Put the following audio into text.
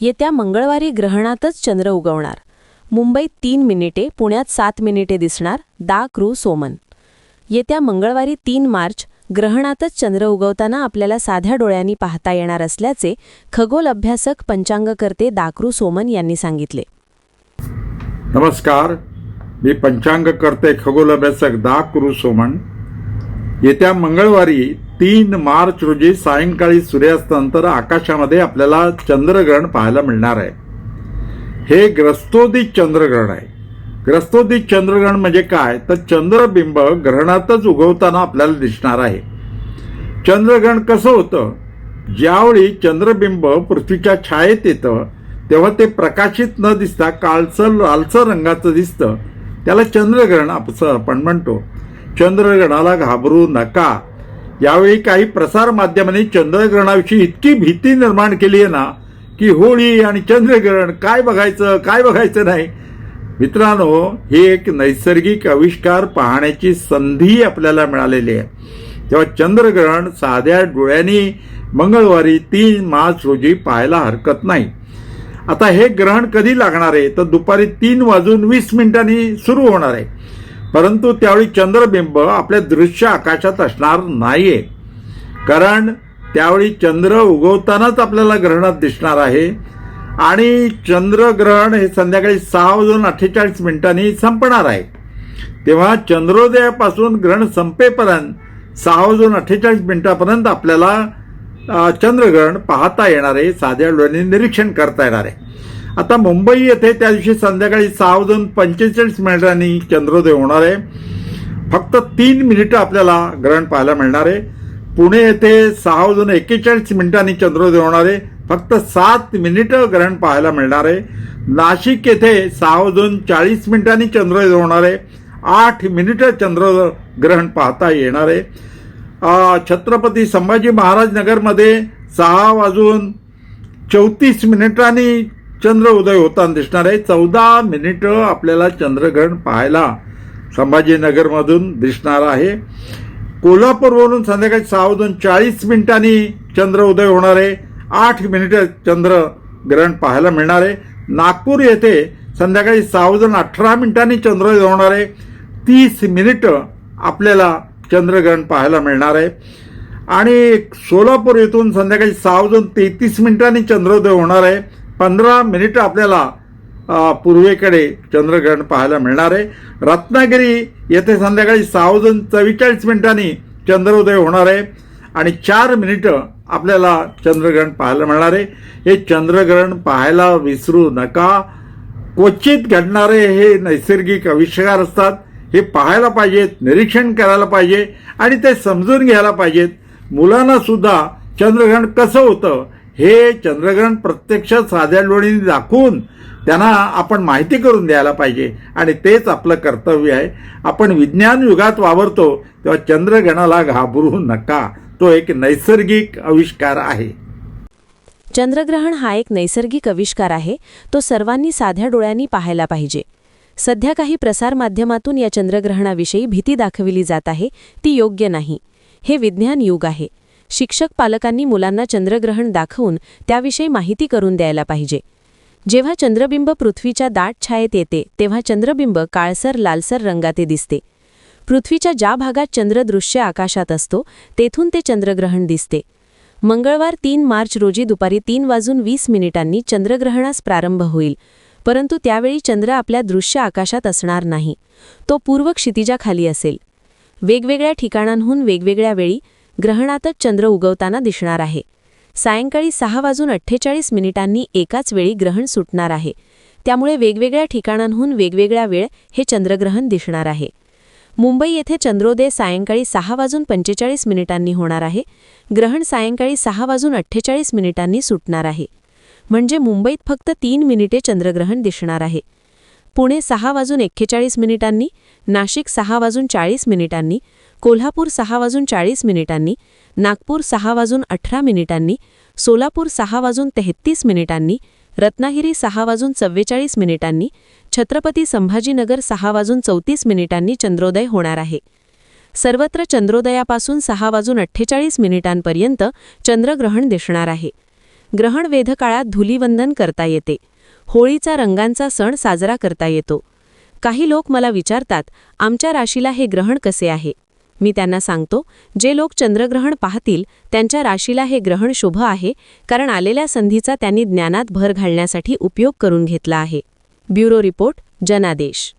येत्या मंगळवारी ग्रहणातच चंद्र उगवणार. मुंबईत 3 मिनिटे, पुण्यात 7 मिनिटे दिसणार. दा. कृ. सोमन. येत्या मंगळवारी 3 मार्च ग्रहणातच चंद्र उगवताना आपल्याला साध्या डोळ्यांनी पाहता येणार असल्याचे खगोल अभ्यासक पंचांगकर्ते दा. कृ. सोमन यांनी सांगितले. नमस्कार, मी पंचांगकर्ते खगोल अभ्यासक दा. कृ. सोमन. येत्या मंगळवारी 3 मार्च रोजी सायंकाळी सूर्यास्तानंतर आकाशामध्ये आपल्याला चंद्रग्रहण पाहायला मिळणार आहे. हे ग्रस्तोदित चंद्रग्रहण आहे. ग्रस्तोदित चंद्रग्रहण म्हणजे काय, तर चंद्रबिंब ग्रहणातच उगवताना आपल्याला दिसणार आहे. चंद्रग्रहण कसं होतं, ज्यावेळी चंद्रबिंब पृथ्वीच्या छायेत येतं तेव्हा ते प्रकाशित न दिसता काळसर लालसर रंगाचं दिसतं. त्याला चंद्रग्रहण असं आपण म्हणतो. चंद्रग्रहणाला घाबरू नका. यावेळी काही प्रसार माध्यमांनी चंद्रग्रहणाविषयी इतकी भीती निर्माण केली आहे ना की होळी आणि चंद्रग्रहण काय बघायचं नाही. मित्रांनो, ही एक नैसर्गिक आविष्कार पाहण्याची संधी आपल्याला मिळालेली आहे. तेव्हा चंद्रग्रहण साध्या डोळ्यांनी मंगळवारी 3 मार्च रोजी पाहायला हरकत नाही. आता हे ग्रहण कधी लागणार आहे, तर दुपारी 3:20 सुरू होणार आहे. परंतु त्यावेळी चंद्रबिंब आपल्या दृश्य आकाशात असणार नाहीये, कारण त्यावेळी चंद्र उगवतानाच आपल्याला ग्रहणात दिसणार आहे. आणि चंद्रग्रहण हे संध्याकाळी 6:48 संपणार आहे. तेव्हा चंद्रोदयापासून ग्रहण संपेपर्यंत 6:48 आपल्याला चंद्रग्रहण पाहता येणार आहे, साध्या डोळ्यांनी निरीक्षण करता येणार आहे. आता मुंबई येथे त्या दिवशी संध्याकाळी 6:45 चंद्रोदय होणार आहे. फक्त 3 मिनिटं आपल्याला ग्रहण पाहायला मिळणार आहे. पुणे येथे 6:41 चंद्रोदय होणार आहे. फक्त 7 मिनिटं ग्रहण पाहायला मिळणार आहे. नाशिक येथे 6:40 चंद्रोदय होणार आहे. 8 मिनिटं चंद्रग्रहण पाहता येणार आहे. छत्रपती संभाजी महाराज नगरमध्ये 6:34 चंद्र उदय होताना दिसणार आहे. 14 मिनिटं आपल्याला चंद्रग्रहण पाहायला संभाजीनगरमधून दिसणार आहे. कोल्हापूरवरून संध्याकाळी 6:40 चंद्र उदय होणार आहे. 8 मिनिटं चंद्रग्रहण पाहायला मिळणार आहे. नागपूर येथे संध्याकाळी 6:18 चंद्रोदय होणार आहे. 30 मिनिटं आपल्याला चंद्रग्रहण पाहायला मिळणार आहे. आणि सोलापूर येथून संध्याकाळी 6:33 चंद्रोदय होणार आहे. 15 मिनिटं आपल्याला पूर्वेकडे चंद्रग्रहण पाहायला मिळणार आहे. रत्नागिरी येथे संध्याकाळी 6:44 चंद्रोदय होणार आहे आणि 4 मिनिटं आपल्याला चंद्रग्रहण पाहायला मिळणार आहे. हे चंद्रग्रहण पाहायला विसरू नका. क्वचित घडणारे हे नैसर्गिक आविष्कार असतात. हे पाहायला पाहिजेत, निरीक्षण करायला पाहिजे आणि ते समजून घ्यायला पाहिजेत. मुलांना सुद्धा चंद्रग्रहण कसं होतं हे चंद्रग्रहण प्रत्यक्ष साध्या डोळ्यांनी दाखवून त्यांना आपण माहिती करून द्यायला पाहिजे आणि तेच आपलं कर्तव्य आहे. आपण विज्ञान युगात वावरतो तेव्हा चंद्रग्रहणाला घाबरू नका. तो एक नैसर्गिक आविष्कार आहे. चंद्रग्रहण हा एक नैसर्गिक आविष्कार आहे. तो सर्वांनी साध्या डोळ्यांनी पाहायला पाहिजे. सध्या काही प्रसारमाध्यमातून या चंद्रग्रहणाविषयी भीती दाखविली जात आहे, ती योग्य नाही. हे विज्ञान युग आहे. शिक्षक पालकांनी मुलांना चंद्रग्रहण दाखवून त्याविषयी माहिती करून द्यायला पाहिजे. जेव्हा चंद्रबिंब पृथ्वीच्या दाट छायेत येते तेव्हा चंद्रबिंब काळसर लालसर रंगाचे दिसते. पृथ्वीच्या ज्या भागात चंद्रदृश्य आकाशात असतो तेथून ते चंद्रग्रहण दिसते. मंगळवार 3 मार्च रोजी दुपारी 3:20 चंद्रग्रहणास प्रारंभ होईल. परंतु त्यावेळी चंद्र आपल्या दृश्य आकाशात असणार नाही. तो पूर्व क्षितिजाखाली असेल. वेगवेगळ्या ठिकाणांहून वेगवेगळ्या वेळी ग्रहणातच चंद्र उगवताना दिसणार आहे. सायंकाळी 6:48 एकाच वेळी ग्रहण सुटणार आहे. त्यामुळे वेगवेगळ्या ठिकाणांहून वेगवेगळ्या वेळ हे चंद्रग्रहण दिसणार आहे. मुंबई येथे चंद्रोदय सायंकाळी 6:45 होणार आहे. ग्रहण सायंकाळी 6:48 सुटणार आहे. म्हणजे मुंबईत फक्त 3 मिनिटे चंद्रग्रहण दिसणार आहे. पुणे 6:41, नाशिक 6:40, कोल्हापूर 6:40, नागपूर 6:18, सोलापूर 6:33, रत्नागिरी 6:44, छत्रपती संभाजीनगर 6:34 चंद्रोदय होणार आहे. सर्वत्र चंद्रोदयापासून 6:48 पर्यंत चंद्रग्रहण दिसणार आहे. ग्रहण वेधकाळात धुलीवंदन करता येते. होळीचा रंगांचा सण साजरा करता येतो. काही लोक मला विचारतात, आमच्या राशीला हे ग्रहण कसे आहे? मी त्यांना सांगतो, जे लोक चंद्रग्रहण पाहतील त्यांच्या राशीला हे ग्रहण शुभ आहे, कारण आलेल्या संधीचा त्यांनी ज्ञानात भर घालण्यासाठी उपयोग करून घेतला आहे. ब्युरो रिपोर्ट, जनादेश.